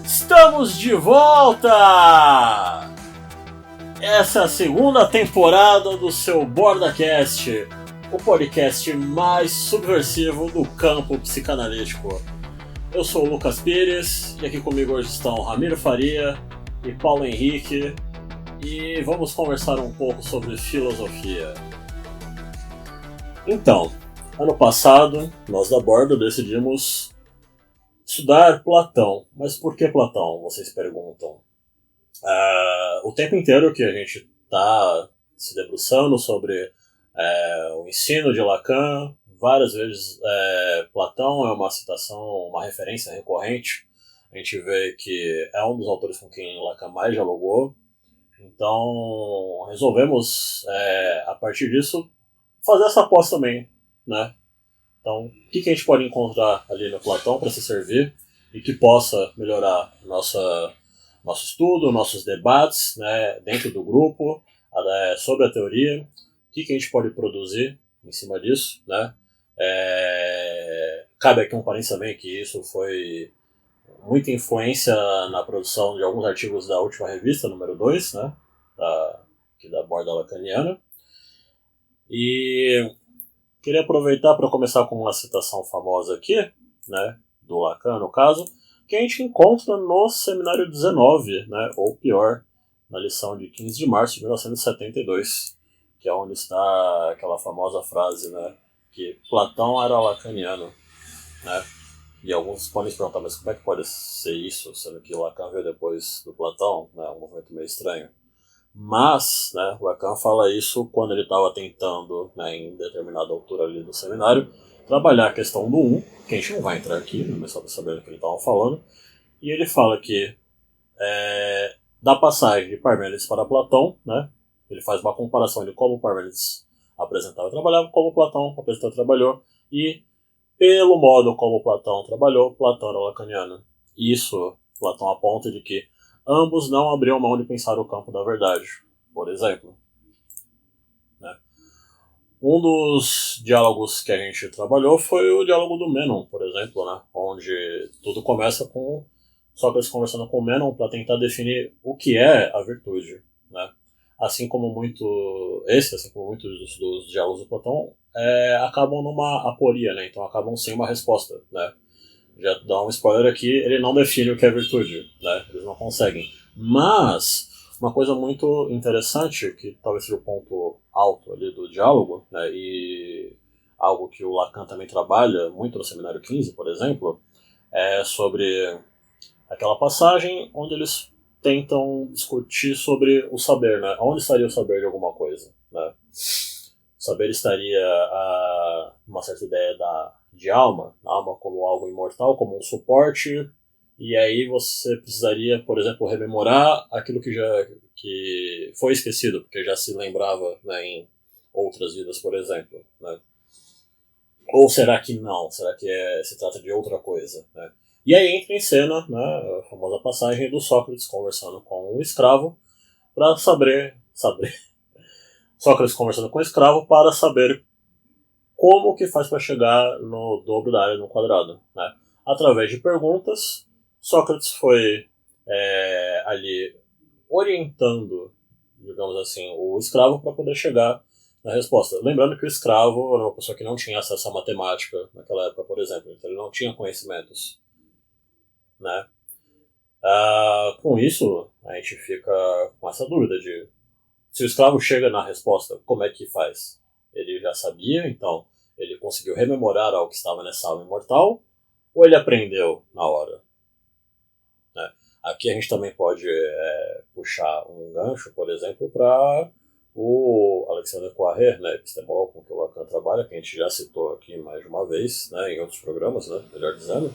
Estamos de volta! Essa é a segunda temporada do seu BordaCast, o podcast mais subversivo do campo psicanalítico. Eu sou o Lucas Pires e aqui comigo hoje estão Ramiro Faria e Paulo Henrique e vamos conversar um pouco sobre filosofia. Então, ano passado, nós da Borda decidimos estudar Platão. Mas por que Platão, vocês perguntam? O tempo inteiro que a gente está se debruçando sobre o ensino de Lacan, várias vezes Platão é uma citação, uma referência recorrente. A gente vê que é um dos autores com quem Lacan mais dialogou. Então resolvemos, a partir disso, fazer essa aposta também, né? Então, o que a gente pode encontrar ali no Platão para se servir e que possa melhorar nosso estudo, nossos debates, né, dentro do grupo, sobre a teoria, o que a gente pode produzir em cima disso, né? Cabe aqui um parênteses também que isso foi muita influência na produção de alguns artigos da última revista, número 2, né, da Borda Lacaniana. E queria aproveitar para começar com uma citação famosa aqui, né, do Lacan, no caso, que a gente encontra no Seminário 19, né, ou pior, na lição de 15 de março de 1972, que é onde está aquela famosa frase, né, que Platão era lacaniano, né, e alguns podem se perguntar, mas como é que pode ser isso, sendo que Lacan veio depois do Platão, né, um movimento meio estranho. Mas, né, o Lacan fala isso quando ele estava tentando, né, em determinada altura ali do seminário, trabalhar a questão do 1, que a gente não vai entrar aqui, mas só para saber o que ele estava falando, e ele fala que da passagem de Parmênides para Platão, né, ele faz uma comparação de como Parmênides apresentava e trabalhava, como Platão apresentava e trabalhou, e pelo modo como Platão trabalhou, Platão era lacaniano. Isso, Platão aponta de que ambos não abriam mão de pensar o campo da verdade, por exemplo. Né? Um dos diálogos que a gente trabalhou foi o diálogo do Menon, por exemplo, né? Onde tudo começa com Sócrates conversando com Menon para tentar definir o que é a virtude. Né? Assim como muitos dos diálogos do Platão acabam numa aporia, né? Então acabam sem uma resposta. Né? Já dá um spoiler aqui, ele não define o que é virtude, né? Eles não conseguem. Mas, uma coisa muito interessante, que talvez seja o ponto alto ali do diálogo, né? E algo que o Lacan também trabalha muito no Seminário 15, por exemplo, é sobre aquela passagem onde eles tentam discutir sobre o saber, né? Onde estaria o saber de alguma coisa, né? O saber estaria uma certa ideia de alma como algo imortal, como um suporte, e aí você precisaria, por exemplo, rememorar aquilo que foi esquecido, porque já se lembrava, né, em outras vidas, por exemplo. Né? Ou será que não? Será que se trata de outra coisa? Né? E aí entra em cena, né, a famosa passagem do Sócrates conversando com um escravo para saber Sócrates conversando com o escravo para saber como que faz para chegar no dobro da área no quadrado. Né? Através de perguntas, Sócrates foi ali orientando, digamos assim, o escravo para poder chegar na resposta. Lembrando que o escravo era uma pessoa que não tinha acesso à matemática naquela época, por exemplo, então ele não tinha conhecimentos. Né? Com isso, a gente fica com essa dúvida de se o escravo chega na resposta, como é que faz? Ele já sabia, então ele conseguiu rememorar algo que estava nessa alma imortal, ou ele aprendeu na hora? Né? Aqui a gente também pode puxar um gancho, por exemplo, para o Alexandre Poiré, né, epistemólogo com que o Lacan trabalha, que a gente já citou aqui mais de uma vez, né, em outros programas, né, melhor dizendo,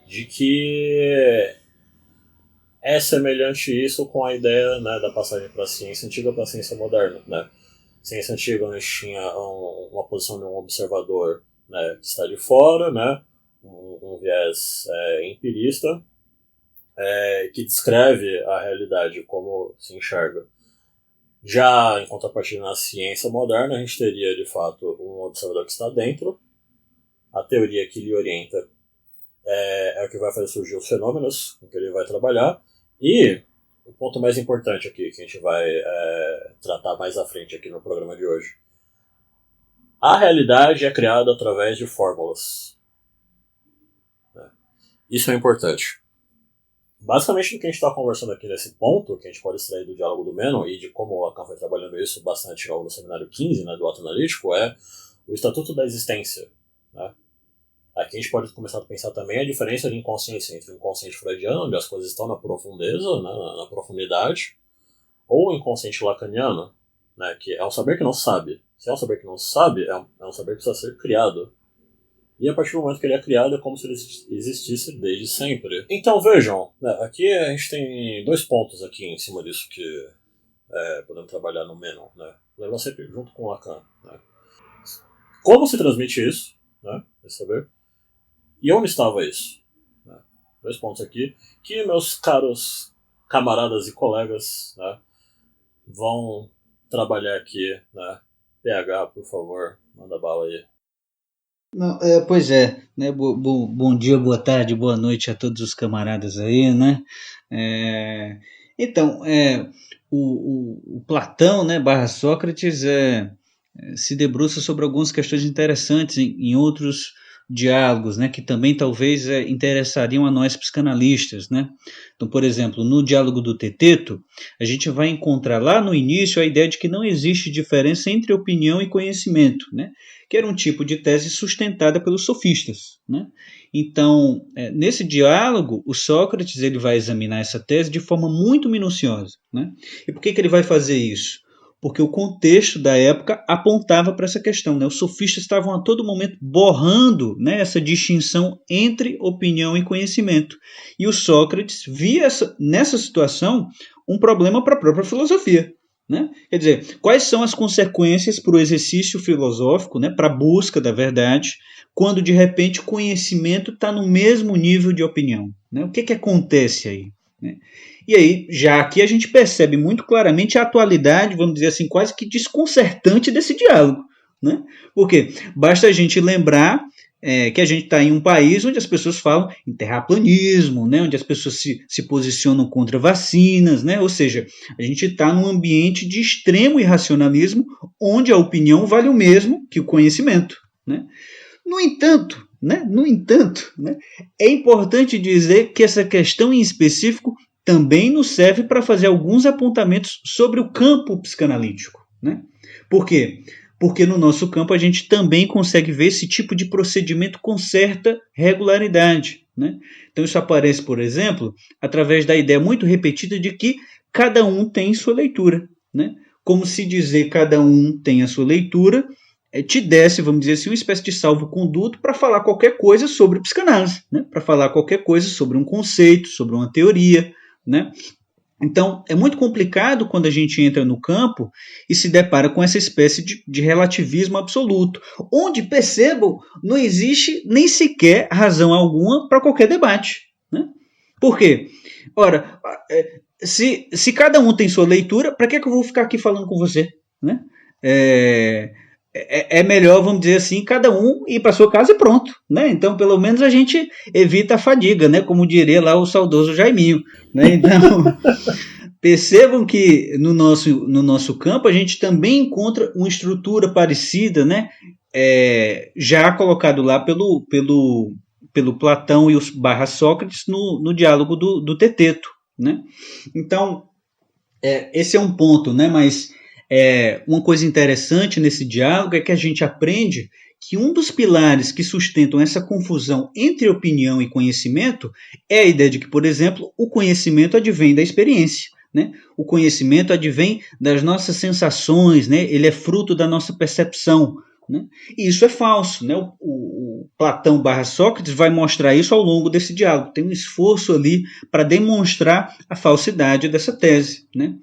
de que é semelhante isso com a ideia, né, da passagem para a ciência antiga para a ciência moderna. Né? Ciência antiga a gente tinha uma posição de um observador, né, que está de fora, né, um viés empirista, que descreve a realidade como se enxerga Já em contrapartida na ciência moderna, a gente teria de fato um observador que está dentro, a teoria que lhe orienta é o que vai fazer surgir os fenômenos com que ele vai trabalhar, e o ponto mais importante aqui, que a gente vai tratar mais à frente aqui no programa de hoje. A realidade é criada através de fórmulas. Isso é importante. Basicamente, do que a gente está conversando aqui nesse ponto, que a gente pode extrair do diálogo do Menon e de como o Lacan foi trabalhando isso bastante no seminário 15, né, do ato analítico, é o Estatuto da Existência. Né? Aqui a gente pode começar a pensar também a diferença de inconsciência entre o inconsciente freudiano, onde as coisas estão na profundeza, né, na profundidade, ou o inconsciente lacaniano, né, que é um saber que não sabe. Se é um saber que não sabe, é um saber que precisa ser criado. E a partir do momento que ele é criado, é como se ele existisse desde sempre. Então vejam, né, aqui a gente tem 2 pontos aqui em cima disso que podemos trabalhar no Menon. Né? Leva sempre junto com o Lacan. Né? Como se transmite isso, né, esse saber? E onde estava isso? 2 pontos aqui, que meus caros camaradas e colegas, né, vão trabalhar aqui. Né? PH, por favor, manda bala aí. Não, pois é, né? Bom dia, boa tarde, boa noite a todos os camaradas aí, né? Então, o Platão, né, barra Sócrates, se debruça sobre algumas questões interessantes em outros diálogos, né, que também talvez interessariam a nós psicanalistas, né? Então, por exemplo, no diálogo do Teteto, a gente vai encontrar lá no início a ideia de que não existe diferença entre opinião e conhecimento, né? Que era um tipo de tese sustentada pelos sofistas, né? Então, nesse diálogo, o Sócrates ele vai examinar essa tese de forma muito minuciosa, né? E por que ele vai fazer isso? Porque o contexto da época apontava para essa questão, né? Os sofistas estavam a todo momento borrando, né, essa distinção entre opinião e conhecimento. E o Sócrates via nessa situação um problema para a própria filosofia. Né? Quer dizer, quais são as consequências para o exercício filosófico, né, para a busca da verdade, quando de repente o conhecimento está no mesmo nível de opinião? Né? O que acontece aí? Né? E aí, já aqui a gente percebe muito claramente a atualidade, vamos dizer assim, quase que desconcertante desse diálogo. Né? Porque basta a gente lembrar que a gente está em um país onde as pessoas falam em terraplanismo, né? Onde as pessoas se posicionam contra vacinas, né? Ou seja, a gente está num ambiente de extremo irracionalismo, onde a opinião vale o mesmo que o conhecimento. Né? No entanto, é importante dizer que essa questão em específico também nos serve para fazer alguns apontamentos sobre o campo psicanalítico. Né? Por quê? Porque no nosso campo a gente também consegue ver esse tipo de procedimento com certa regularidade. Né? Então isso aparece, por exemplo, através da ideia muito repetida de que cada um tem sua leitura. Né? Como se dizer cada um tem a sua leitura te desse, vamos dizer assim, uma espécie de salvo-conduto para falar qualquer coisa sobre psicanálise, né? Para falar qualquer coisa sobre um conceito, sobre uma teoria. Né? Então, é muito complicado quando a gente entra no campo e se depara com essa espécie de relativismo absoluto, onde, percebam, não existe nem sequer razão alguma para qualquer debate. Né? Por quê? Ora, se cada um tem sua leitura, para que eu vou ficar aqui falando com você? Né? É melhor, vamos dizer assim, cada um ir para sua casa e pronto, né? Então, pelo menos a gente evita a fadiga, né? Como diria lá o saudoso Jaiminho, né? Então, percebam que no nosso campo a gente também encontra uma estrutura parecida, né? Já colocado lá pelo Platão e os barra Sócrates no diálogo do Teteto, né? Então, esse é um ponto, né? Mas uma coisa interessante nesse diálogo é que a gente aprende que um dos pilares que sustentam essa confusão entre opinião e conhecimento é a ideia de que, por exemplo, o conhecimento advém da experiência. Né? O conhecimento advém das nossas sensações, né? Ele é fruto da nossa percepção. Né? E isso é falso. Né? O Platão barra Sócrates vai mostrar isso ao longo desse diálogo. Tem um esforço ali para demonstrar a falsidade dessa tese. Né?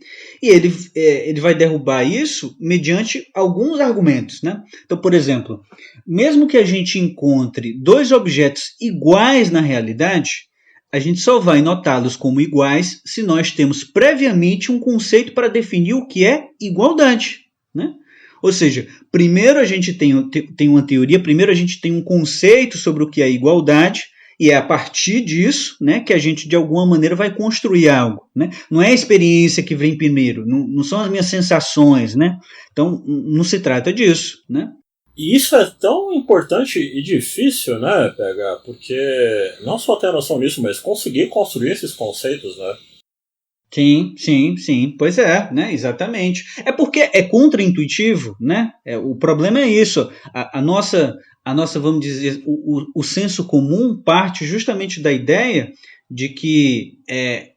E ele vai derrubar isso mediante alguns argumentos. Né? Então, por exemplo, mesmo que a gente encontre 2 objetos iguais na realidade, a gente só vai notá-los como iguais se nós temos previamente um conceito para definir o que é igualdade, né? Ou seja, primeiro a gente tem uma teoria, primeiro a gente tem um conceito sobre o que é igualdade, e é a partir disso, né, que a gente de alguma maneira vai construir algo, né? Não é a experiência que vem primeiro, não são as minhas sensações, né? Então não se trata disso, né? E isso é tão importante e difícil, né, PH? Porque não só ter noção disso, mas conseguir construir esses conceitos, né? Sim, pois é, né, exatamente. É porque é contraintuitivo, né? O problema é isso. A nossa, vamos dizer, o senso comum parte justamente da ideia de que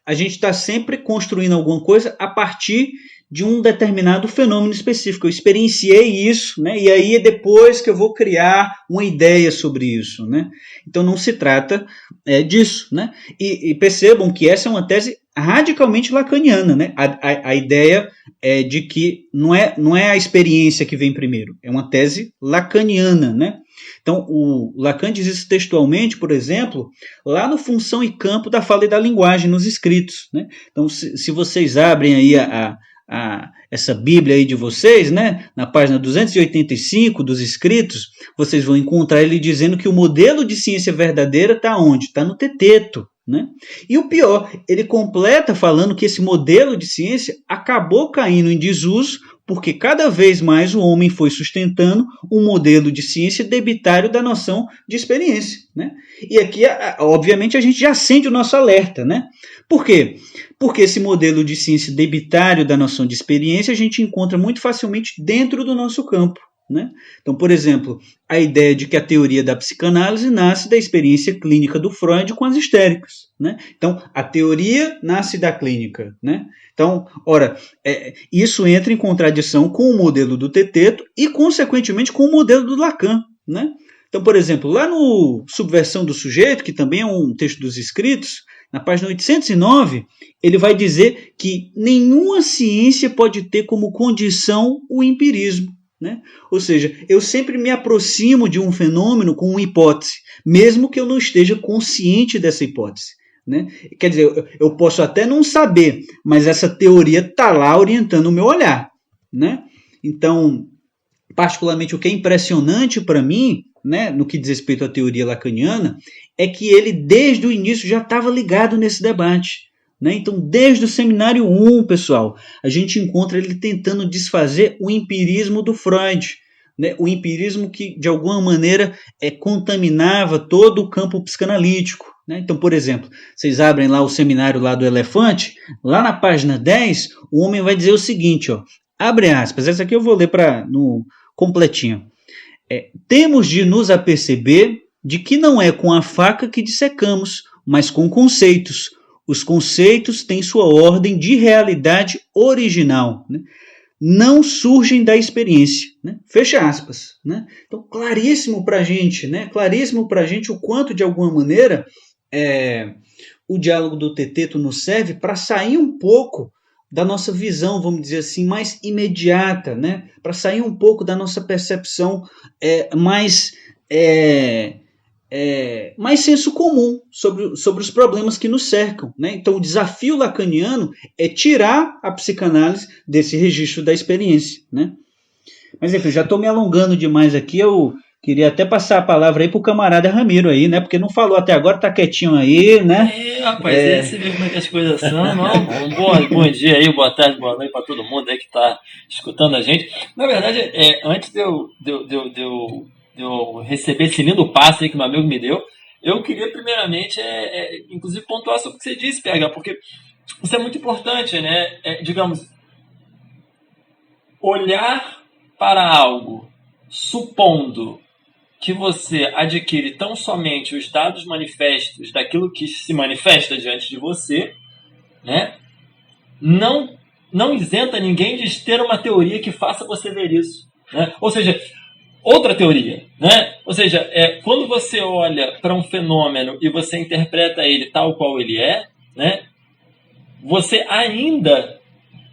a gente está sempre construindo alguma coisa a partir de um determinado fenômeno específico. Eu experienciei isso, né? E aí é depois que eu vou criar uma ideia sobre isso, né? Então não se trata disso, né? E percebam que essa é uma tese radicalmente lacaniana, né? A ideia é de que não é a experiência que vem primeiro, é uma tese lacaniana, né? Então, o Lacan diz isso textualmente, por exemplo, lá no Função e Campo da Fala e da Linguagem, nos escritos, né? Então, se vocês abrem aí essa Bíblia aí de vocês, né, na página 285 dos escritos, vocês vão encontrar ele dizendo que o modelo de ciência verdadeira está onde? Está no Teteto, né? E o pior, ele completa falando que esse modelo de ciência acabou caindo em desuso porque cada vez mais o homem foi sustentando um modelo de ciência debitário da noção de experiência, né? E aqui, obviamente, a gente já acende o nosso alerta, né? Por quê? Porque esse modelo de ciência debitário da noção de experiência a gente encontra muito facilmente dentro do nosso campo, né? Então, por exemplo, a ideia de que a teoria da psicanálise nasce da experiência clínica do Freud com as histéricas, né? Então, a teoria nasce da clínica, né? Então, ora, isso entra em contradição com o modelo do Teteto e, consequentemente, com o modelo do Lacan, né? Então, por exemplo, lá no Subversão do Sujeito, que também é um texto dos escritos, na página 809, ele vai dizer que nenhuma ciência pode ter como condição o empirismo, né? Ou seja, eu sempre me aproximo de um fenômeno com uma hipótese, mesmo que eu não esteja consciente dessa hipótese, né? Quer dizer, eu posso até não saber, mas essa teoria está lá orientando o meu olhar, né? Então, particularmente o que é impressionante para mim, né, no que diz respeito à teoria lacaniana, é que ele desde o início já estava ligado nesse debate, né? Então, desde o seminário 1, pessoal, a gente encontra ele tentando desfazer o empirismo do Freud, né? O empirismo que, de alguma maneira, contaminava todo o campo psicanalítico, né? Então, por exemplo, vocês abrem lá o seminário lá do elefante, lá na página 10, o homem vai dizer o seguinte, ó, abre aspas, essa aqui eu vou ler no completinho. Temos de nos aperceber de que não é com a faca que dissecamos, mas com conceitos. Os conceitos têm sua ordem de realidade original, né? Não surgem da experiência, né? Fecha aspas, né? Então, claríssimo para a gente, né? Claríssimo para a gente o quanto, de alguma maneira, o diálogo do Teteto nos serve para sair um pouco da nossa visão, vamos dizer assim, mais imediata, né? Para sair um pouco da nossa percepção mais senso comum sobre os problemas que nos cercam, né? Então, o desafio lacaniano é tirar a psicanálise desse registro da experiência, né? Mas, enfim, já estou me alongando demais aqui, eu queria até passar a palavra aí para o camarada Ramiro aí, né? Porque não falou até agora, tá quietinho aí, né? Rapaz, você vê como é que as coisas são, não? Bom dia aí, boa tarde, boa noite para todo mundo aí que está escutando a gente. Na verdade, antes de eu receber esse lindo passe aí que meu amigo me deu, eu queria primeiramente, inclusive, pontuar sobre o que você disse, PH, porque isso é muito importante, né? Digamos, olhar para algo supondo que você adquire tão somente os dados manifestos daquilo que se manifesta diante de você, né? Não isenta ninguém de ter uma teoria que faça você ver isso, né? Ou seja, outra teoria, né? Ou seja, quando você olha para um fenômeno e você interpreta ele tal qual ele é, né? Você ainda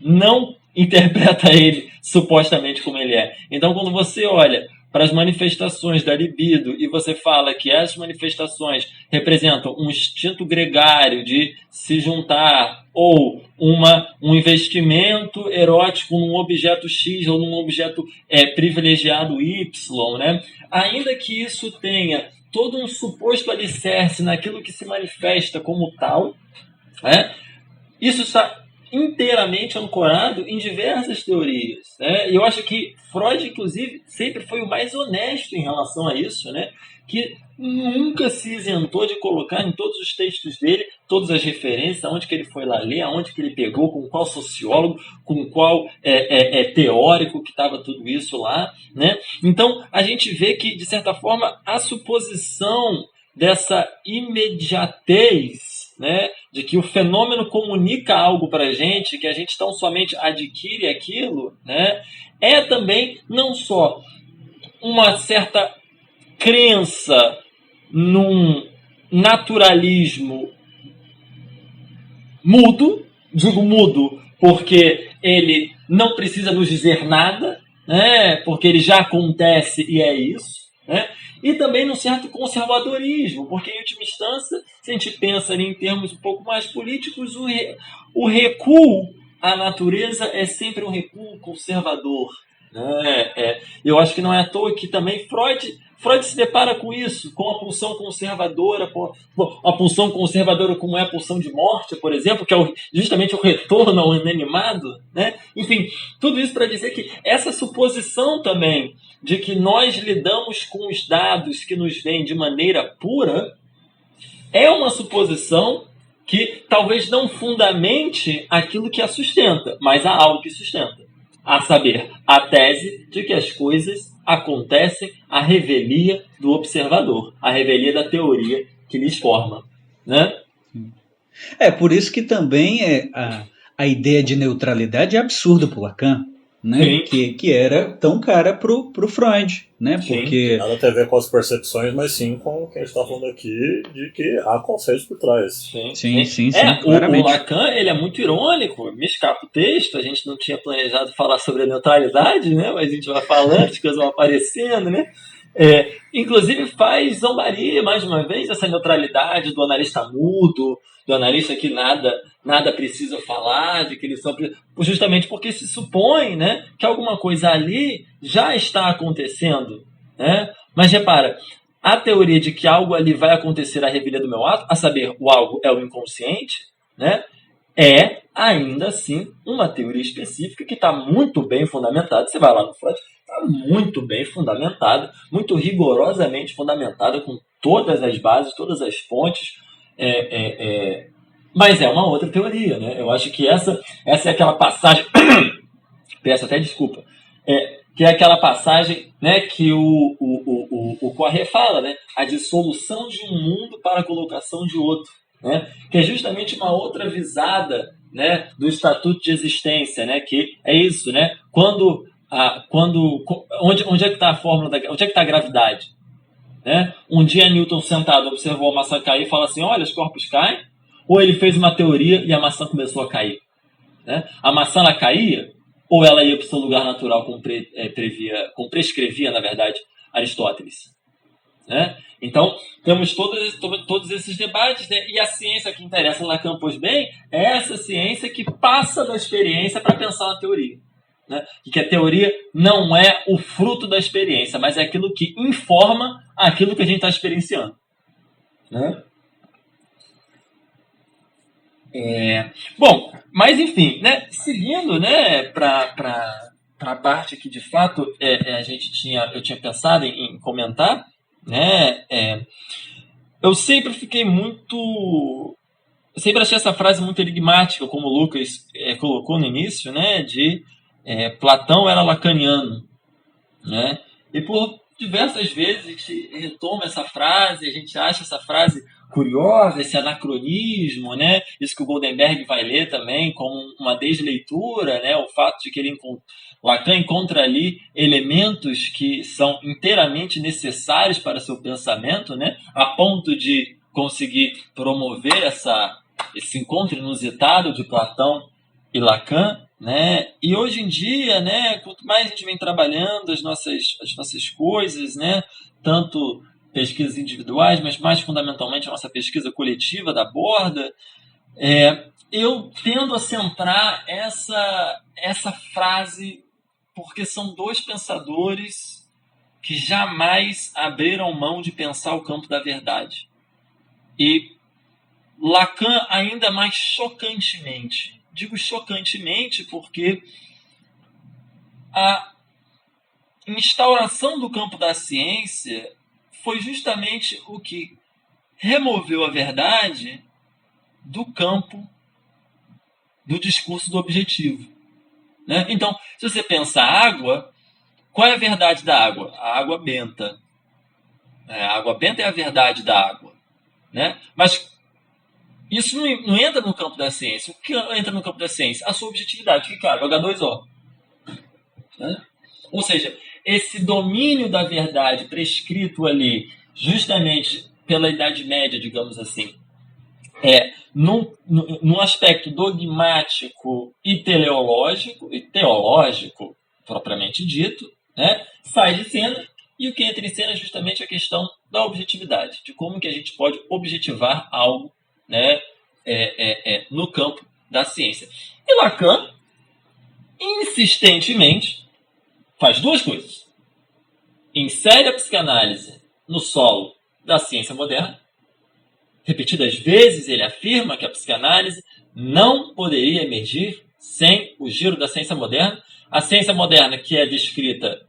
não interpreta ele supostamente como ele é. Então, quando você olha para as manifestações da libido e você fala que essas manifestações representam um instinto gregário de se juntar ou um investimento erótico num objeto X ou num objeto privilegiado Y, né? Ainda que isso tenha todo um suposto alicerce naquilo que se manifesta como tal, né? Isso está inteiramente ancorado em diversas teorias, né? E eu acho que Freud, inclusive, sempre foi o mais honesto em relação a isso, né? Que nunca se isentou de colocar em todos os textos dele todas as referências, aonde que ele foi lá ler, aonde que ele pegou, com qual sociólogo, com qual teórico que estava tudo isso lá, né? Então, a gente vê que, de certa forma, a suposição dessa imediatez, né, de que o fenômeno comunica algo para a gente, que a gente tão somente adquire aquilo, né, é também não só uma certa crença num naturalismo mudo, digo mudo porque ele não precisa nos dizer nada, né, porque ele já acontece e é isso, né? E também num certo conservadorismo, porque, em última instância, se a gente pensa ali em termos um pouco mais políticos, o recuo à natureza é sempre um recuo conservador, né? Eu acho que não é à toa que também Freud se depara com isso, com a pulsão conservadora, a pulsão conservadora como é a pulsão de morte, por exemplo, que é justamente o retorno ao inanimado, né? Enfim, tudo isso para dizer que essa suposição também de que nós lidamos com os dados que nos vêm de maneira pura é uma suposição que talvez não fundamente aquilo que a sustenta, mas há algo que sustenta. A saber, a tese de que as coisas acontecem à revelia do observador, à revelia da teoria que lhes forma, né? Por isso que também a ideia de neutralidade é absurda para Lacan, né? Que era tão cara pro Freud, né? Sim. Porque nada tem a ver com as percepções, mas sim com o que a gente está falando aqui, de que há conceitos por trás. Sim, claramente. O Lacan, ele é muito irônico, me escapa o texto, a gente não tinha planejado falar sobre a neutralidade, né? Mas a gente vai falando, as coisas vão aparecendo, né? Inclusive faz zombaria, mais uma vez, essa neutralidade do analista mudo, do analista que nada precisa falar, de que ele só justamente porque se supõe, né, que alguma coisa ali já está acontecendo, né? Mas repara, a teoria de que algo ali vai acontecer à revelia do meu ato, a saber, o algo é o inconsciente, né, é ainda assim uma teoria específica que está muito bem fundamentada. Você vai lá no Freud, está muito bem fundamentada, muito rigorosamente fundamentada, com todas as bases, todas as fontes. Mas é uma outra teoria, né? Eu acho que essa é aquela passagem. Peço até desculpa. Que é aquela passagem, né, que o Poiré fala, né? A dissolução de um mundo para a colocação de outro, né? Que é justamente uma outra visada, né, do estatuto de existência, né? Que é isso, né? Onde é que está a fórmula onde é que está a gravidade? Né? Um dia Newton sentado observou a maçã cair e fala assim, olha, os corpos caem. Ou ele fez uma teoria e a maçã começou a cair, né? A maçã ela caía ou ela ia para o seu lugar natural, como prescrevia, na verdade, Aristóteles, né? Então, temos todos esses debates, né? E a ciência que interessa Lacan, pois bem, é essa ciência que passa da experiência para pensar na teoria, né? E que a teoria não é o fruto da experiência, mas é aquilo que informa aquilo que a gente está experienciando, né? Bom, mas enfim, né? Seguindo, né, para a parte que de fato eu tinha pensado em comentar, né? Eu sempre achei essa frase muito enigmática, como o Lucas colocou no início, né? De Platão era lacaniano, né? E por diversas vezes a gente retoma essa frase, a gente acha essa frase curiosa, esse anacronismo, né? Isso que o Goldenberg vai ler também como uma desleitura, né? O fato de que Lacan encontra ali elementos que são inteiramente necessários para seu pensamento, né? A ponto de conseguir promover esse encontro inusitado de Platão e Lacan, né? E hoje em dia, né, quanto mais a gente vem trabalhando as nossas coisas, né, tanto pesquisas individuais, mas mais fundamentalmente a nossa pesquisa coletiva da Borda, eu tendo a centrar essa frase, porque são dois pensadores que jamais abriram mão de pensar o campo da verdade. E Lacan ainda mais chocantemente. Digo chocantemente porque a instauração do campo da ciência foi justamente o que removeu a verdade do campo do discurso do objetivo, né? Então, se você pensa água, qual é a verdade da água? A água benta. A água benta é a verdade da água, né? Mas isso não entra no campo da ciência. O que entra no campo da ciência? A sua objetividade. O que é água? H2O. Né? Ou seja, esse domínio da verdade prescrito ali, justamente pela Idade Média, digamos assim, num aspecto dogmático e teleológico, e teológico, propriamente dito, né, sai de cena, e o que entra em cena é justamente a questão da objetividade, de como que a gente pode objetivar algo, né, no campo da ciência. E Lacan, insistentemente, faz duas coisas. Insere a psicanálise no solo da ciência moderna. Repetidas vezes ele afirma que a psicanálise não poderia emergir sem o giro da ciência moderna. A ciência moderna que é descrita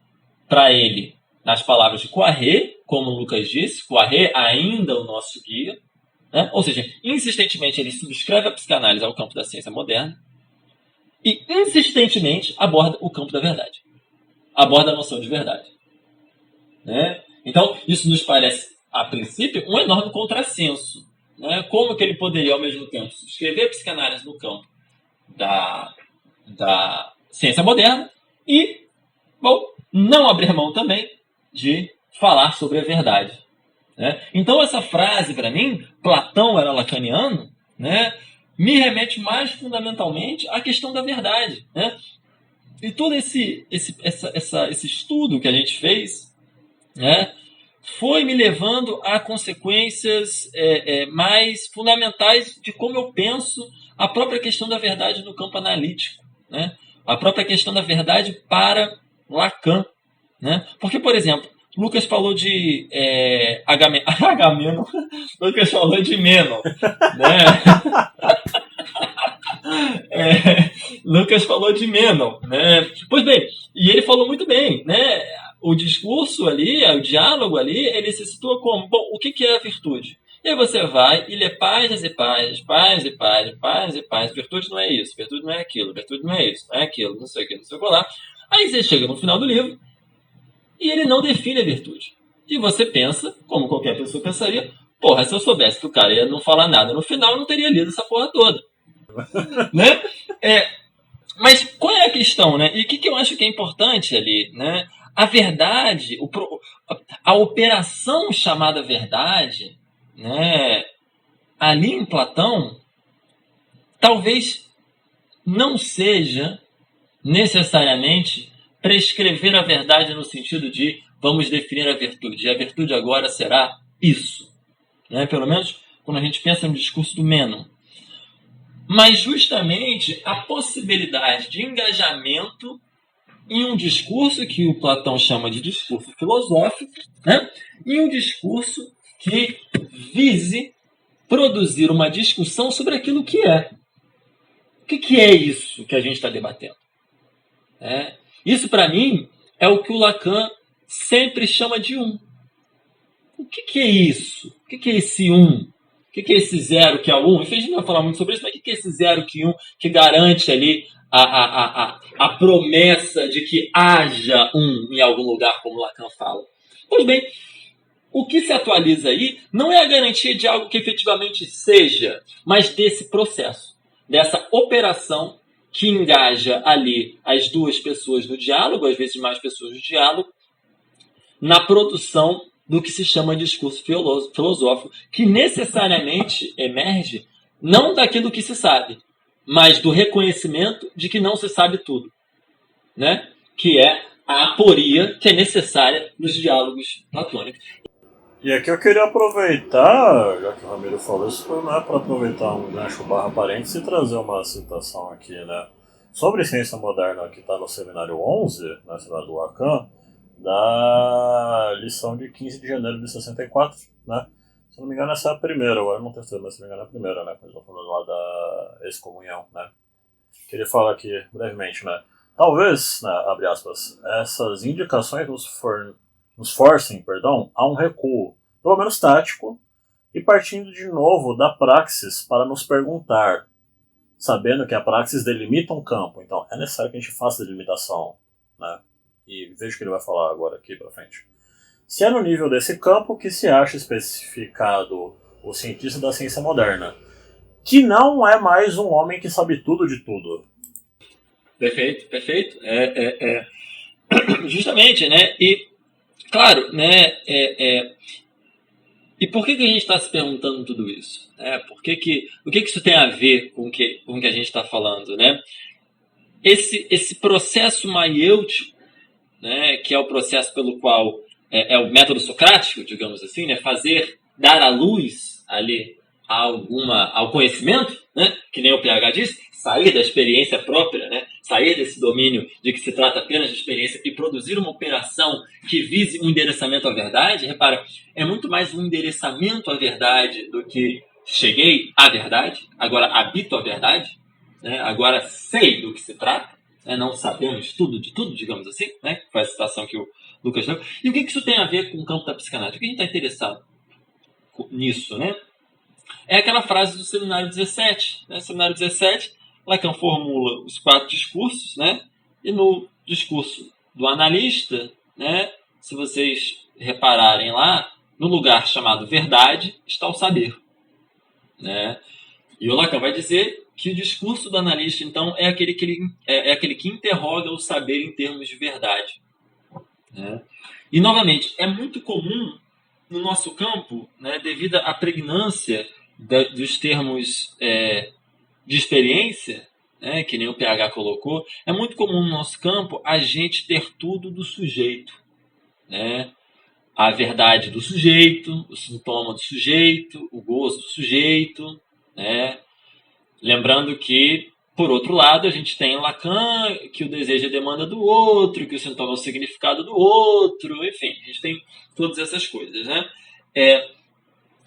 para ele nas palavras de Poiré, como o Lucas disse, Poiré ainda o nosso guia, né? Ou seja, insistentemente ele subscreve a psicanálise ao campo da ciência moderna e insistentemente aborda o campo da verdade, aborda a noção de verdade, né? Então, isso nos parece, a princípio, um enorme contrassenso, né? Como que ele poderia, ao mesmo tempo, subscrever a psicanálise no campo da ciência moderna e, não abrir mão também de falar sobre a verdade, né? Então, essa frase, para mim, Platão era lacaniano, né? Me remete mais fundamentalmente à questão da verdade, né? E todo esse estudo que a gente fez, né, foi me levando a consequências mais fundamentais de como eu penso a própria questão da verdade no campo analítico, né? A própria questão da verdade para Lacan, né? Porque, por exemplo, Lucas falou de Agamenon, Lucas falou de Menon, né? Lucas falou de Menon, né? Pois bem, e ele falou muito bem, né? O discurso ali, o diálogo ali, ele se situa como, o que é a virtude? E aí você vai e lê páginas e páginas, páginas e páginas, páginas e páginas. Virtude não é isso, virtude não é aquilo, virtude não é isso, não é aquilo, não sei o que, não sei o que lá. Aí você chega no final do livro e ele não define a virtude. E você pensa, como qualquer pessoa pensaria, se eu soubesse que o cara ia não falar nada no final, eu não teria lido essa porra toda. Né? Mas qual é a questão, né? E o que eu acho que é importante ali, né? A verdade, a operação chamada verdade, né, ali em Platão, talvez não seja necessariamente prescrever a verdade no sentido de vamos definir a virtude. E a virtude agora será isso, né? Pelo menos quando a gente pensa no discurso do Menon. Mas justamente a possibilidade de engajamento em um discurso que o Platão chama de discurso filosófico, né? E um discurso que vise produzir uma discussão sobre aquilo que é. O que é isso que a gente está debatendo? Isso, para mim, é o que o Lacan sempre chama de um. O que é isso? O que é esse um? O que é esse zero que é o um? Enfim, a gente não vai falar muito sobre isso, mas o que é esse zero que um que garante ali a promessa de que haja um em algum lugar, como Lacan fala? Pois bem, o que se atualiza aí não é a garantia de algo que efetivamente seja, mas desse processo, dessa operação que engaja ali as duas pessoas no diálogo, às vezes mais pessoas no diálogo, na produção do que se chama de discurso filosófico, que necessariamente emerge não daquilo que se sabe, mas do reconhecimento de que não se sabe tudo, né? Que é a aporia que é necessária nos diálogos platônicos. E aqui eu queria aproveitar, já que o Ramiro falou isso, não é para aproveitar um gancho barra parênteses e trazer uma citação aqui, né? Sobre ciência moderna que está no seminário 11, na cidade do Lacan, da lição de 15 de janeiro de 64, né? Se não me engano, essa é a primeira, agora não tenho certeza, mas se não me engano é a primeira, né? Quando eu estou falando lá da excomunhão, né? Que ele fala aqui, brevemente, né? Talvez, né, abre aspas, essas indicações nos forcem, perdão, a um recuo, pelo menos tático, e partindo de novo da praxis para nos perguntar, sabendo que a praxis delimita um campo. Então, é necessário que a gente faça a delimitação, né? E veja o que ele vai falar agora aqui para frente. Se é no nível desse campo que se acha especificado o cientista da ciência moderna, que não é mais um homem que sabe tudo de tudo. Perfeito, perfeito. Justamente, né? E, claro, né? E por que a gente está se perguntando tudo isso? O que isso tem a ver com o que a gente está falando, né? Esse processo maiêutico, né? Que é o processo pelo qual é o método socrático, digamos assim, né? Dar à luz ali ao conhecimento, né? Que nem o PH disse, sair da experiência própria, né? Sair desse domínio de que se trata apenas de experiência e produzir uma operação que vise um endereçamento à verdade. Repara, é muito mais um endereçamento à verdade do que cheguei à verdade, agora habito a verdade, né? Agora sei do que se trata, né? Não sabemos tudo de tudo, digamos assim, né? Foi a citação que o Lucas deu. E o que isso tem a ver com o campo da psicanálise? O que a gente está interessado nisso, né? É aquela frase do Seminário 17. Né? Seminário 17, Lacan formula os 4 discursos, né? E no discurso do analista, né? Se vocês repararem lá, no lugar chamado verdade está o saber. Né? E o Lacan vai dizer que o discurso do analista, então, é aquele que interroga o saber em termos de verdade. Né? E, novamente, é muito comum no nosso campo, né, devido à pregnância dos termos de experiência, né, que nem o PH colocou, é muito comum no nosso campo a gente ter tudo do sujeito. Né? A verdade do sujeito, o sintoma do sujeito, o gozo do sujeito. Né? Lembrando que, por outro lado, a gente tem Lacan, que o desejo é demanda do outro, que o sintoma é o significado do outro, enfim, a gente tem todas essas coisas. Né?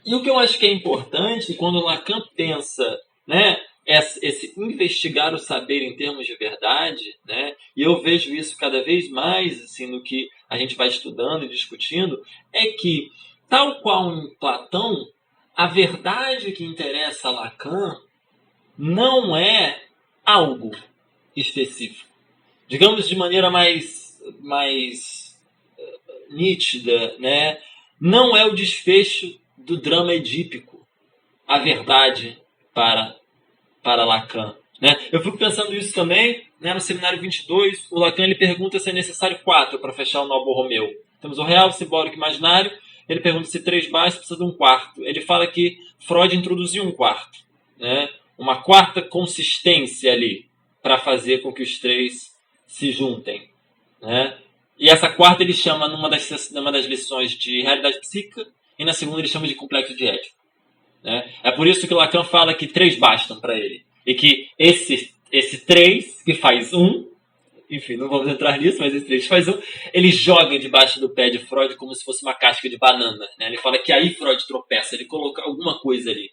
E o que eu acho que é importante, quando Lacan pensa, né, esse investigar o saber em termos de verdade, né, e eu vejo isso cada vez mais assim, no que a gente vai estudando e discutindo, é que, tal qual em Platão, a verdade que interessa a Lacan não é algo específico. Digamos de maneira mais nítida, né, não é o desfecho do drama edípico, a verdade para Lacan. Né? Eu fico pensando isso também, né, no seminário 22, o Lacan ele pergunta se é necessário 4 para fechar o Novo Romeu. Temos o real, o simbólico e imaginário, ele pergunta se 3 baixos precisa de um quarto. Ele fala que Freud introduziu um quarto, né? Uma quarta consistência ali, para fazer com que os 3 se juntem. Né? E essa quarta ele chama, numa das lições, de realidade psíquica, e na segunda ele chama de complexo de Édipo. Né? É por isso que Lacan fala que 3 bastam para ele. E que esse 3, que faz 1, enfim, não vamos entrar nisso, mas esse 3 faz 1, ele joga debaixo do pé de Freud como se fosse uma casca de banana. Né? Ele fala que aí Freud tropeça, ele coloca alguma coisa ali.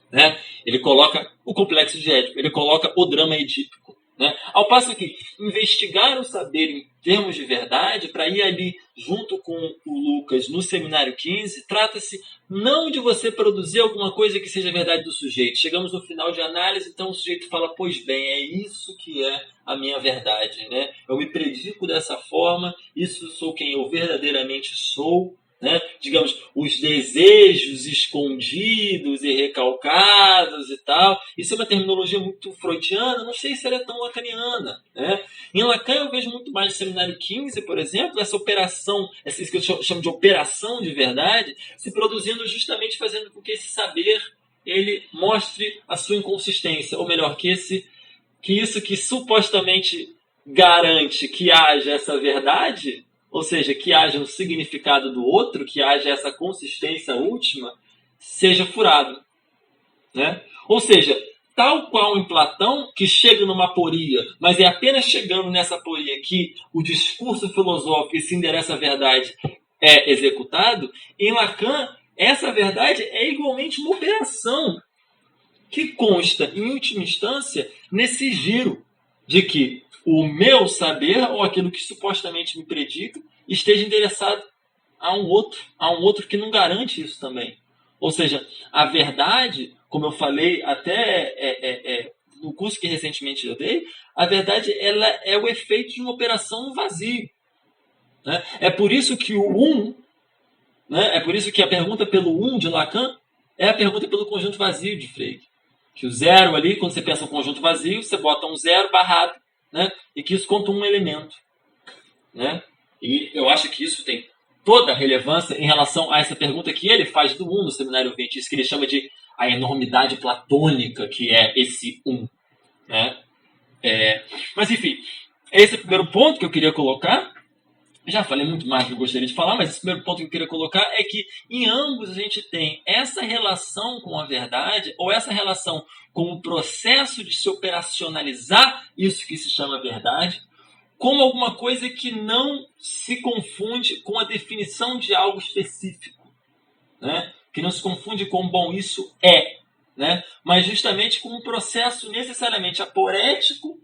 Né? Ele coloca o complexo de Édipo, ele coloca o drama edípico. Né? Ao passo que investigar o saber em termos de verdade, para ir ali junto com o Lucas no seminário 15, trata-se não de você produzir alguma coisa que seja verdade do sujeito. Chegamos no final de análise, então o sujeito fala, pois bem, é isso que é a minha verdade. Né? Eu me predico dessa forma, isso sou quem eu verdadeiramente sou. Né? Digamos, os desejos escondidos e recalcados e tal. Isso é uma terminologia muito freudiana, não sei se ela é tão lacaniana. Né? Em Lacan eu vejo muito mais no seminário 15, por exemplo, essa operação, isso que eu chamo de operação de verdade, se produzindo justamente fazendo com que esse saber ele mostre a sua inconsistência, ou melhor, que isso que supostamente garante que haja essa verdade, ou seja, que haja um significado do outro, que haja essa consistência última, seja furado, né? Ou seja, tal qual em Platão, que chega numa aporia, mas é apenas chegando nessa aporia que o discurso filosófico e se endereça à verdade é executado, em Lacan, essa verdade é igualmente uma operação que consta, em última instância, nesse giro de que o meu saber, ou aquilo que supostamente me predica, esteja endereçado a um outro que não garante isso também. Ou seja, a verdade, como eu falei até no curso que recentemente eu dei, a verdade ela é o efeito de uma operação no vazio. Né? É por isso que é por isso que a pergunta pelo de Lacan é a pergunta pelo conjunto vazio de Frege. Que o zero ali, quando você pensa um conjunto vazio, você bota um zero barrado, né? E que isso conta um elemento. Né? E eu acho que isso tem toda a relevância em relação a essa pergunta que ele faz do no Seminário 20, isso que ele chama de a enormidade platônica, que é esse né? Mas, enfim, esse é o primeiro ponto que eu queria colocar. Já falei muito mais do que eu gostaria de falar, mas esse primeiro ponto que eu queria colocar é que em ambos a gente tem essa relação com a verdade, ou essa relação com o processo de se operacionalizar isso que se chama verdade, como alguma coisa que não se confunde com a definição de algo específico, né? Que não se confunde com, bom, isso é, né? Mas justamente com um processo necessariamente aporético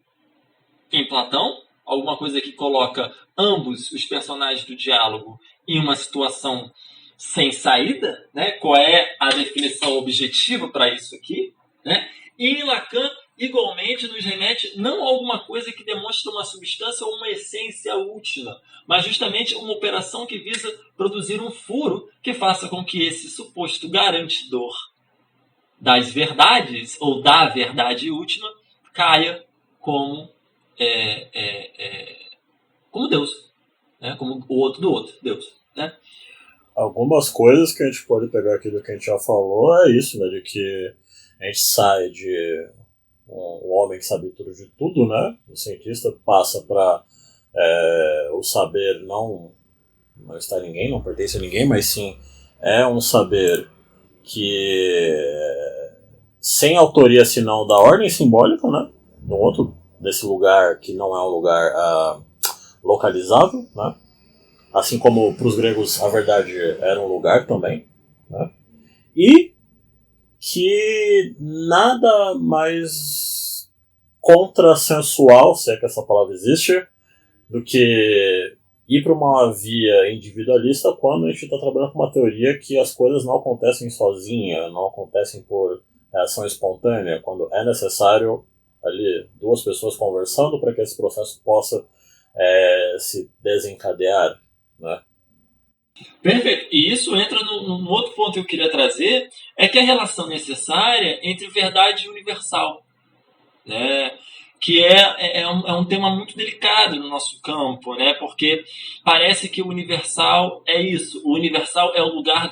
em Platão, alguma coisa que coloca ambos os personagens do diálogo em uma situação sem saída, né? Qual é a definição objetiva para isso aqui, né? E em Lacan, igualmente, nos remete não a alguma coisa que demonstre uma substância ou uma essência última, mas justamente uma operação que visa produzir um furo que faça com que esse suposto garantidor das verdades, ou da verdade última, caia como como Deus, né? Como o outro do outro, Deus, né? Algumas coisas que a gente pode pegar aqui do que a gente já falou é isso, né? De que a gente sai de um homem que sabe tudo de tudo, né? O cientista passa para o saber não está em ninguém, não pertence a ninguém, mas sim é um saber que sem autoria senão da ordem simbólica, né? No outro desse lugar que não é um lugar localizável, né? Assim como para os gregos a verdade era um lugar também, né? E que nada mais contrassensual, se é que essa palavra existe, do que ir para uma via individualista quando a gente está trabalhando com uma teoria que as coisas não acontecem sozinha, não acontecem por ação espontânea, quando é necessário ali duas pessoas conversando para que esse processo possa se desencadear, né? Perfeito. E isso entra no outro ponto que eu queria trazer, é que a relação necessária entre verdade e universal, né? Que é um tema muito delicado no nosso campo, né? Porque parece que o universal é isso. O universal é o lugar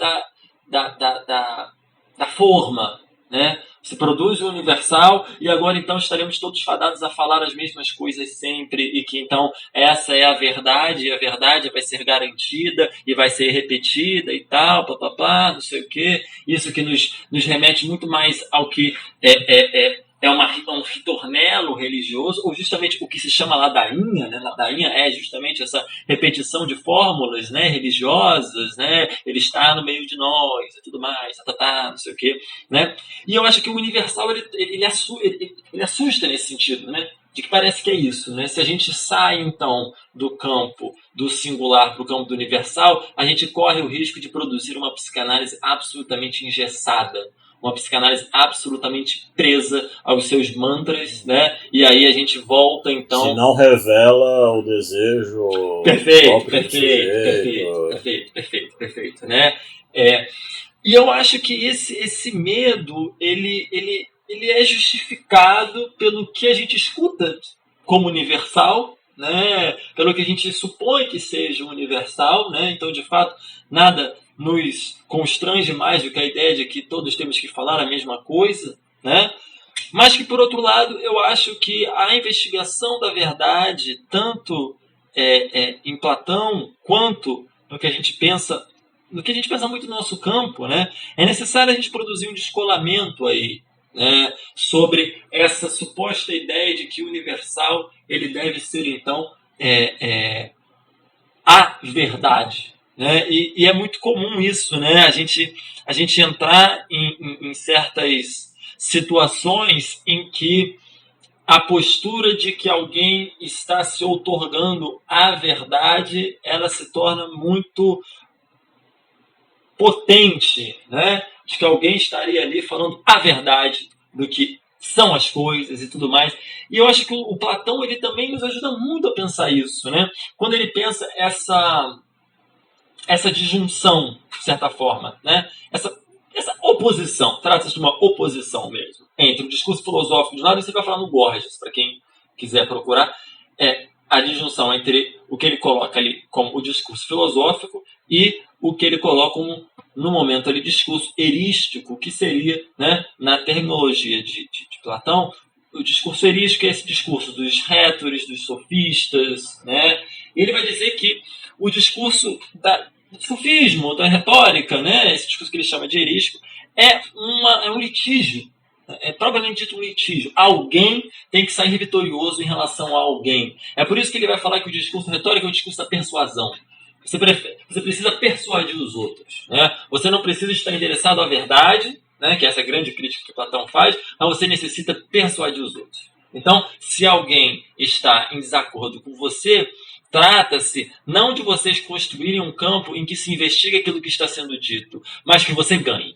da forma, né? Se produz o universal e agora então estaremos todos fadados a falar as mesmas coisas sempre e que então essa é a verdade e a verdade vai ser garantida e vai ser repetida e tal, papapá, não sei o quê. Isso que nos remete muito mais ao que um ritornelo religioso, ou justamente o que se chama ladainha, né? Ladainha é justamente essa repetição de fórmulas, né, religiosas, né? Ele está no meio de nós e tudo mais, não sei o quê, né? E eu acho que o universal ele assusta nesse sentido, né? De que parece que é isso, né? Se a gente sai então do campo do singular para o campo do universal, a gente corre o risco de produzir uma psicanálise absolutamente engessada, uma psicanálise absolutamente presa aos seus mantras, né? E aí a gente volta, então... Que não revela o desejo... Perfeito, né? E eu acho que esse medo, ele é justificado pelo que a gente escuta como universal, né, pelo que a gente supõe que seja universal, né? Então, de fato, nada nos constrange mais do que a ideia de que todos temos que falar a mesma coisa, né? Mas que, por outro lado, eu acho que a investigação da verdade, tanto em Platão, quanto no que a gente pensa muito no nosso campo, né? É necessário a gente produzir um descolamento aí, né, sobre essa suposta ideia de que o universal ele deve ser, então, a verdade. Né? E é muito comum isso, né? A gente entrar em certas situações em que a postura de que alguém está se outorgando a verdade, ela se torna muito potente, né? De que alguém estaria ali falando a verdade do que são as coisas e tudo mais. E eu acho que o Platão ele também nos ajuda muito a pensar isso, né? Quando ele pensa essa disjunção, de certa forma, né? Essa oposição, trata-se de uma oposição mesmo, entre o discurso filosófico de um lado, e você vai falar no Gorgias, para quem quiser procurar, a disjunção entre o que ele coloca ali como o discurso filosófico e o que ele coloca como, no momento ali, discurso erístico, que seria, né, na terminologia de Platão, o discurso erístico é esse discurso dos rétores, dos sofistas, né? E ele vai dizer que o discurso do sofismo, da retórica, né, esse discurso que ele chama de erístico, é um litígio. É propriamente dito um litígio. Alguém tem que sair vitorioso em relação a alguém. É por isso que ele vai falar que o discurso retórico é o discurso da persuasão. Você precisa persuadir os outros. Né? Você não precisa estar endereçado à verdade, né, que é essa grande crítica que Platão faz, mas você necessita persuadir os outros. Então, se alguém está em desacordo com você, trata-se não de vocês construírem um campo em que se investiga aquilo que está sendo dito, mas que você ganhe,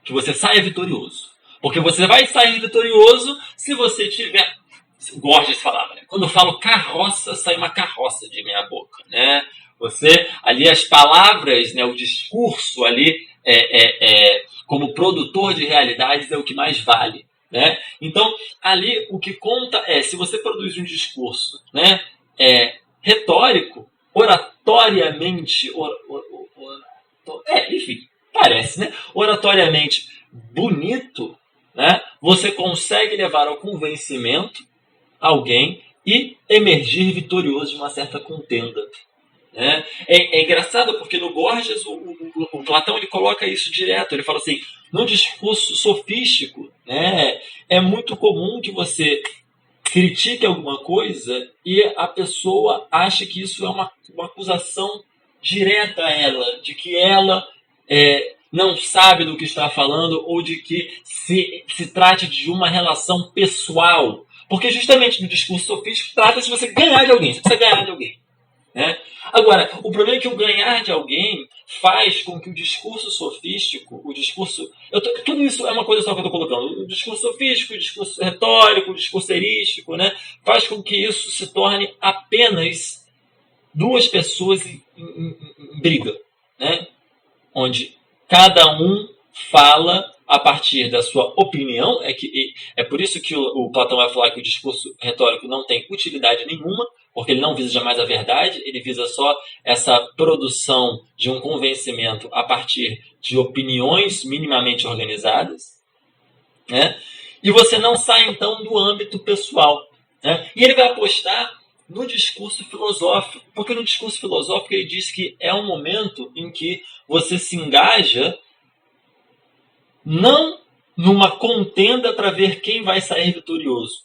que você saia vitorioso. Porque você vai sair vitorioso se você tiver... Gorgias falava, né? Quando eu falo carroça, sai uma carroça de minha boca. Né? Você, ali as palavras, né, o discurso ali, como produtor de realidades, é o que mais vale. Né? Então, ali o que conta se você produz um discurso, né, retórico, oratoriamente, enfim, parece, né? Oratoriamente bonito, né? Você consegue levar ao convencimento alguém e emergir vitorioso de uma certa contenda. Né? É engraçado porque no Gorgias o Platão ele coloca isso direto. Ele fala assim, num discurso sofístico, né, é muito comum que você critique alguma coisa e a pessoa acha que isso é uma acusação direta a ela, de que ela não sabe do que está falando ou de que se trate de uma relação pessoal. Porque justamente no discurso sofístico trata-se de você ganhar de alguém, você precisa ganhar de alguém. Né? Agora, o problema é que o ganhar de alguém faz com que o discurso sofístico, tudo isso é uma coisa só que eu estou colocando, o discurso sofístico, o discurso retórico, o discurso erístico, né, faz com que isso se torne apenas duas pessoas em briga, né, onde cada um fala a partir da sua opinião. É por isso que o Platão vai falar que o discurso retórico não tem utilidade nenhuma, porque ele não visa jamais a verdade, ele visa só essa produção de um convencimento a partir de opiniões minimamente organizadas. Né? E você não sai, então, do âmbito pessoal. Né? E ele vai apostar no discurso filosófico, porque no discurso filosófico ele diz que é um momento em que você se engaja não numa contenda para ver quem vai sair vitorioso,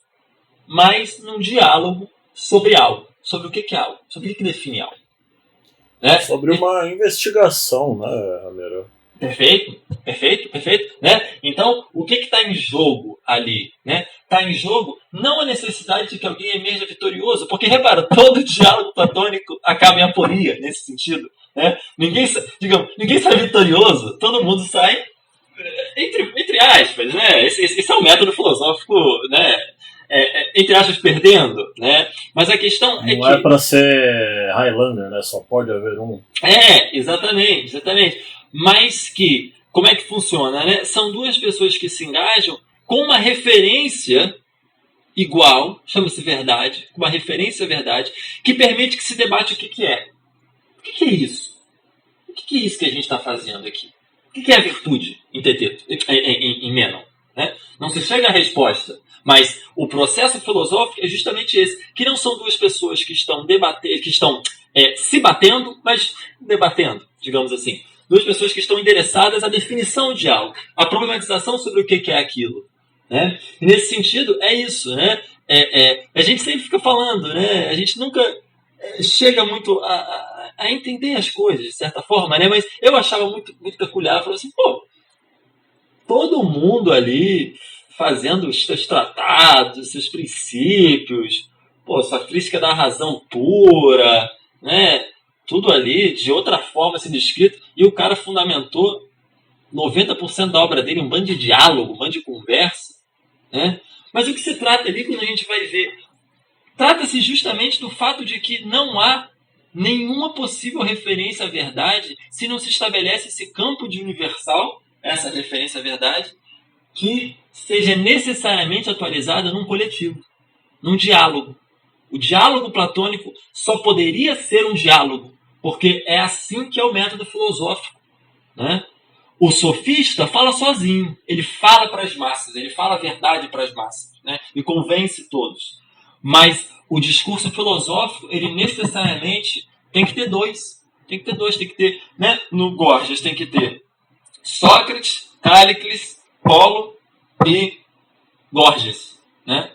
mas num diálogo sobre algo. Sobre o que é algo. Sobre o que define algo. Né? Sobre uma investigação, né, Ramiro? Perfeito. Né? Então, o que está em jogo ali? Né? Está em jogo não a necessidade de que alguém emerja vitorioso, porque, repara, todo diálogo platônico acaba em aporia, nesse sentido. Né? Ninguém sai vitorioso, todo mundo sai entre aspas, né? Esse é um método filosófico, né? Entre aspas, perdendo, né? Mas a questão é que... Não é para ser Highlander, né? Só pode haver um. Exatamente. Mas que, como é que funciona, né? São duas pessoas que se engajam com uma referência igual, chama-se verdade, uma referência à verdade, que permite que se debate o que é. O que é isso? O que é isso que a gente está fazendo aqui? O que é a virtude em Teteto, em Menon? Né? Não se chega à resposta, mas o processo filosófico é justamente esse, que não são duas pessoas que estão se batendo, mas debatendo, digamos assim. Duas pessoas que estão endereçadas à definição de algo, à problematização sobre o que é aquilo. Né? E nesse sentido, é isso. Né? A gente sempre fica falando, né? A gente nunca chega muito a entender as coisas, de certa forma, né? Mas eu achava muito, muito peculiar. Falou assim, todo mundo ali fazendo os seus tratados, seus princípios, sofística da razão pura, né? Tudo ali de outra forma sendo escrito, e o cara fundamentou 90% da obra dele, um bando de diálogo, um bando de conversa. Né? Mas o que se trata ali, quando a gente vai ver, trata-se justamente do fato de que não há nenhuma possível referência à verdade se não se estabelece esse campo de universal, essa referência à verdade, que seja necessariamente atualizada num coletivo, num diálogo. O diálogo platônico só poderia ser um diálogo, porque é assim que é o método filosófico. Né? O sofista fala sozinho, ele fala para as massas, ele fala a verdade para as massas, né? E convence todos. Mas o discurso filosófico, ele necessariamente tem que ter dois. Tem que ter, né? No Gorgias tem que ter Sócrates, Cállicles, Polo e Gorgias. Né?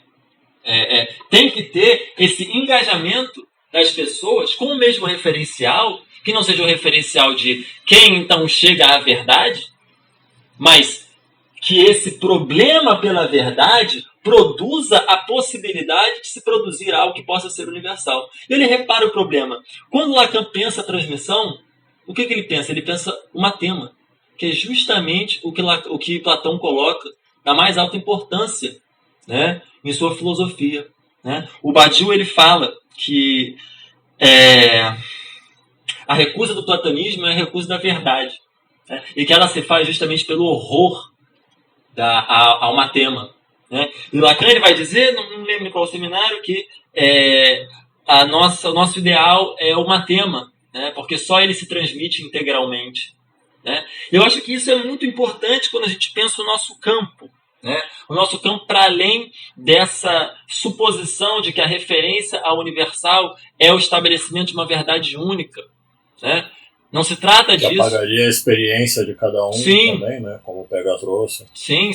Tem que ter esse engajamento das pessoas com o mesmo referencial, que não seja o referencial de quem então chega à verdade, mas que esse problema pela verdade produza a possibilidade de se produzir algo que possa ser universal. E ele repara o problema. Quando Lacan pensa a transmissão, o que ele pensa? Ele pensa uma tema, que é justamente o que Platão coloca da mais alta importância, né, em sua filosofia. Né? O Badiou, ele fala que a recusa do platonismo é a recusa da verdade. Né? E que ela se faz justamente pelo horror ao matema. Né? E Lacan, ele vai dizer, não lembro em qual seminário, que o nosso ideal é o matema, né? Porque só ele se transmite integralmente. Né? Eu acho que isso é muito importante quando a gente pensa o nosso campo. Né? O nosso campo, para além dessa suposição de que a referência ao universal é o estabelecimento de uma verdade única. Né? Não se trata disso. Que apagaria a experiência de cada um. Sim. Também, né? Como o Pega trouxe. Sim.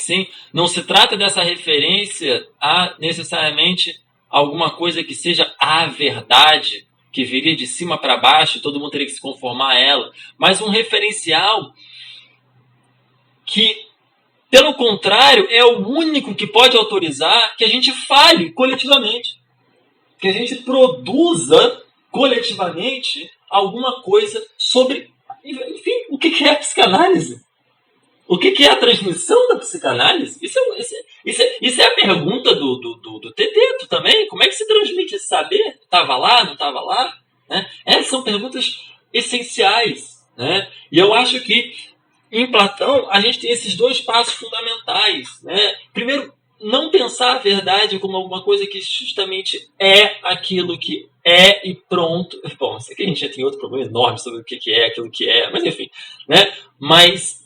Não se trata dessa referência a necessariamente alguma coisa que seja a verdade, que viria de cima para baixo, todo mundo teria que se conformar a ela, mas um referencial que, pelo contrário, é o único que pode autorizar que a gente fale coletivamente, que a gente produza coletivamente alguma coisa sobre, enfim, o que é a psicanálise? O que é a transmissão da psicanálise? Isso é a pergunta do Teteto também. Como é que se transmite esse saber? Estava lá, não estava lá? Né? Essas são perguntas essenciais. Né? E eu acho que, em Platão, a gente tem esses dois passos fundamentais. Né? Primeiro, não pensar a verdade como alguma coisa que justamente é aquilo que é e pronto. Bom, isso aqui a gente já tem outro problema enorme sobre o que é aquilo que é, mas enfim. Né?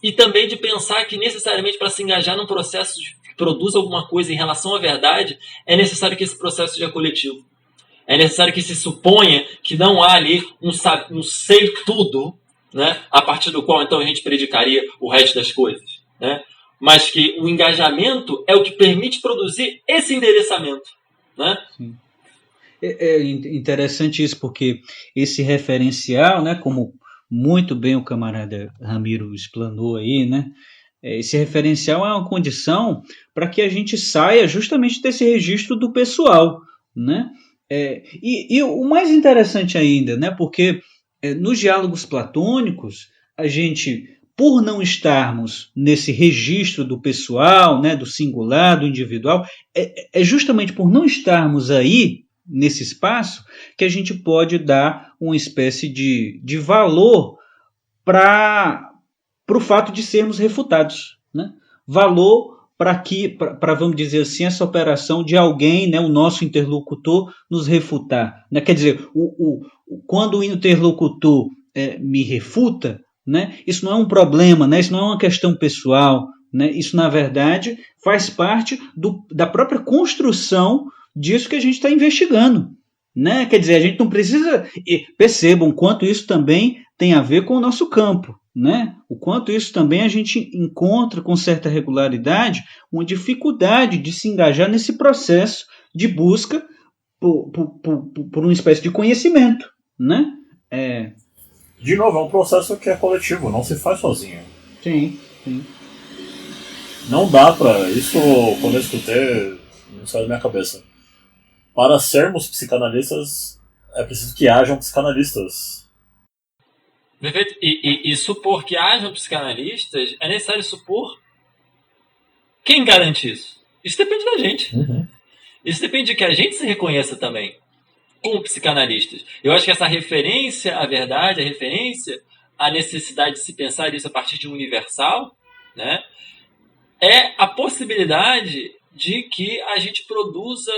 E também de pensar que necessariamente para se engajar num processo que produza alguma coisa em relação à verdade, é necessário que esse processo seja coletivo. É necessário que se suponha que não há ali um sei tudo, né? A partir do qual então a gente predicaria o resto das coisas. Né? Mas que o engajamento é o que permite produzir esse endereçamento. Né? Sim. É interessante isso, porque esse referencial, né, como muito bem o camarada Ramiro explanou aí, né, esse referencial é uma condição para que a gente saia justamente desse registro do pessoal. Né? E o mais interessante ainda, né, porque nos diálogos platônicos, a gente, por não estarmos nesse registro do pessoal, né, do singular, do individual, é justamente por não estarmos aí, nesse espaço, que a gente pode dar uma espécie de valor para o fato de sermos refutados. Né? Valor para, vamos dizer assim, essa operação de alguém, né, o nosso interlocutor, nos refutar. Né? Quer dizer, quando o interlocutor me refuta, né, isso não é um problema, né, isso não é uma questão pessoal, né, isso, na verdade, faz parte da própria construção disso que a gente está investigando. Né? Quer dizer, a gente não precisa... Percebam quanto isso também tem a ver com o nosso campo. Né? O quanto isso também a gente encontra com certa regularidade uma dificuldade de se engajar nesse processo de busca por uma espécie de conhecimento. Né? De novo, é um processo que é coletivo, não se faz sozinho. Sim. Não dá pra... Isso, quando eu escutei, não saiu da minha cabeça. Para sermos psicanalistas, é preciso que hajam psicanalistas. Perfeito. E supor que hajam psicanalistas, é necessário supor... Quem garante isso? Isso depende da gente. Uhum. Isso depende de que a gente se reconheça também como psicanalistas. Eu acho que essa referência à verdade, a referência à necessidade de se pensar isso a partir de um universal, né, é a possibilidade de que a gente produza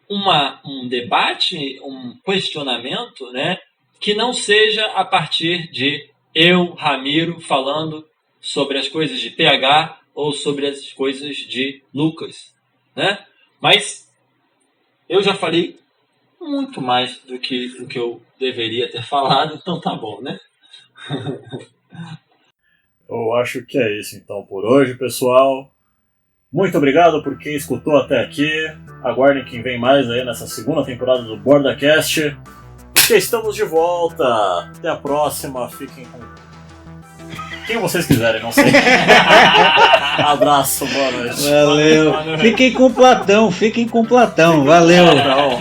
um debate, um questionamento, né, que não seja a partir de eu, Ramiro, falando sobre as coisas de PH ou sobre as coisas de Lucas. Né? Mas eu já falei muito mais do que eu deveria ter falado, então tá bom, né? Eu acho que é isso então por hoje, pessoal. Muito obrigado por quem escutou até aqui. Aguardem quem vem mais aí nessa segunda temporada do BordaCast. Porque estamos de volta. Até a próxima. Fiquem com quem vocês quiserem, não sei. Abraço, boa noite. Valeu. Boa noite. Fiquem com Platão. Valeu. Tchau.